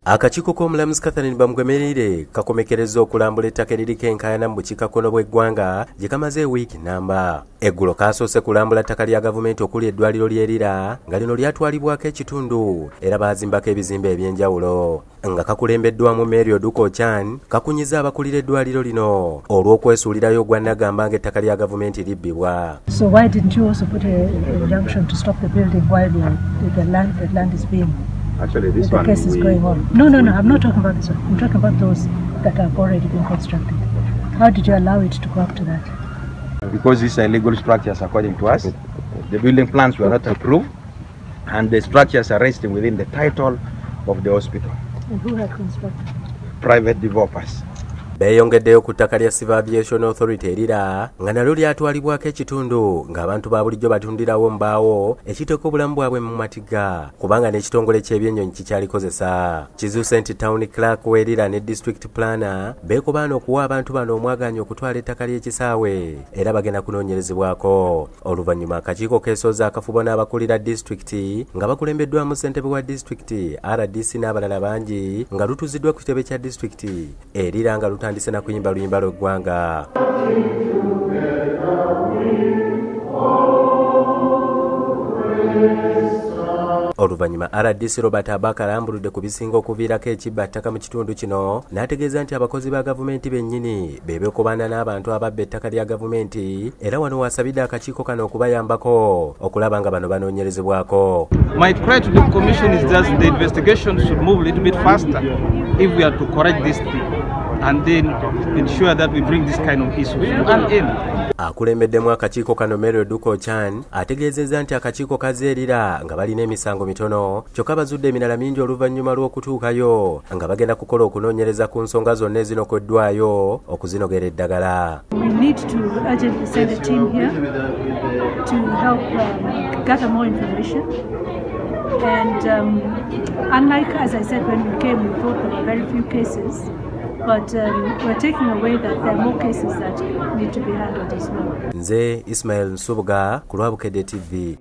Akakiiko k'omulamuzi Catherine Bamugwemerire kakomekereza okulambula ettaka eririko enkaayana mu bukiikakkono bw'eggwanga gye kamaze wiiki nnamba. Eggulo kaasoose kulambula ttaka lya gavumenti okuli eddwaliro ly'e Lira nga lino lyatwalibwako ekitundu era baazimbako ebizimbe eby'enjawulo. Nga kakulembeddwamu Mary Oduko-chan kakunyiza abakulira eddwaliro lino olw'okwesuulirayo gwannagamba ng'ettaka lya gavumenti libbibwa. So why didn't you also put a injunction to stop the building while the land is being... Actually, this the case is going on. No, I'm not talking about this one. I'm talking about those that have already been constructed. How did you allow it to go up to that? Because these are illegal structures according to us. The building plans were not approved and the structures are resting within the title of the hospital. And who had constructed? Private developers. Beeyongeddeyo ku ttaka lya Civil Aviation Authority Lira nga nalyo lyatwalibwako ekitundu ng'abantu ba bulijjo batundirawo mbaawo ekiteeka obulamu bwabwe mu matiga kubanga n'ekitongole ky'ebyennyonyi kikyalikozesa. Kizuuse nti Town Clerk w'e Lira ne District Planner beekobaana okuwa abantu bano omwagaanya okutwala ettaka ly'ekisaawe era bagenda kunoonyerezebwako. Oluvannyuma akakiiko keesooza akafubo n'abakulira disitulikiti nga bakulembeddwamu ssentebe wa disitulikiti RDC n'abalala bangi nga lutuziddwa ku kitebe kya disitulikiti e Lira nga lutandise na kuyimba luyimba lw'eggwanga. Oluvannyuma RDC Robert Abaka alambuludde ku bisinga okuviirako ekibba ttaka mu kitundu kino n'ategeeza nti abakozi ba gavumenti bennyini be beekobaana n'abantu ababba ettaka lya gavumenti era wano wasabidde akakiiko kano okubayambako okulaba nga bano banoonyerezebwako. My cry to the commission is just the investigation should move a little bit faster if we are to correct this thing and then ensure that we bring this kind of issues to an end. Akulembeddemu akakiiko kano Mary Oduko-chan ategeezezza nti akakiiko kazeerira nga balina emisango mitono kyokka bazudde emirala mingi oluvannyuma lw'okutuukayo nga bagenda kukola okunoonyereza ku nsonga zonna ezinokoddwayo okuzinogera eddagala. We need to urgently send a team here to help gather more information. And unlike, as I said, when we came, we thought there were very few cases. But we're taking away that there are more cases that need to be handled as well. Nze Ismail Nsubuga ku Bukedde TV.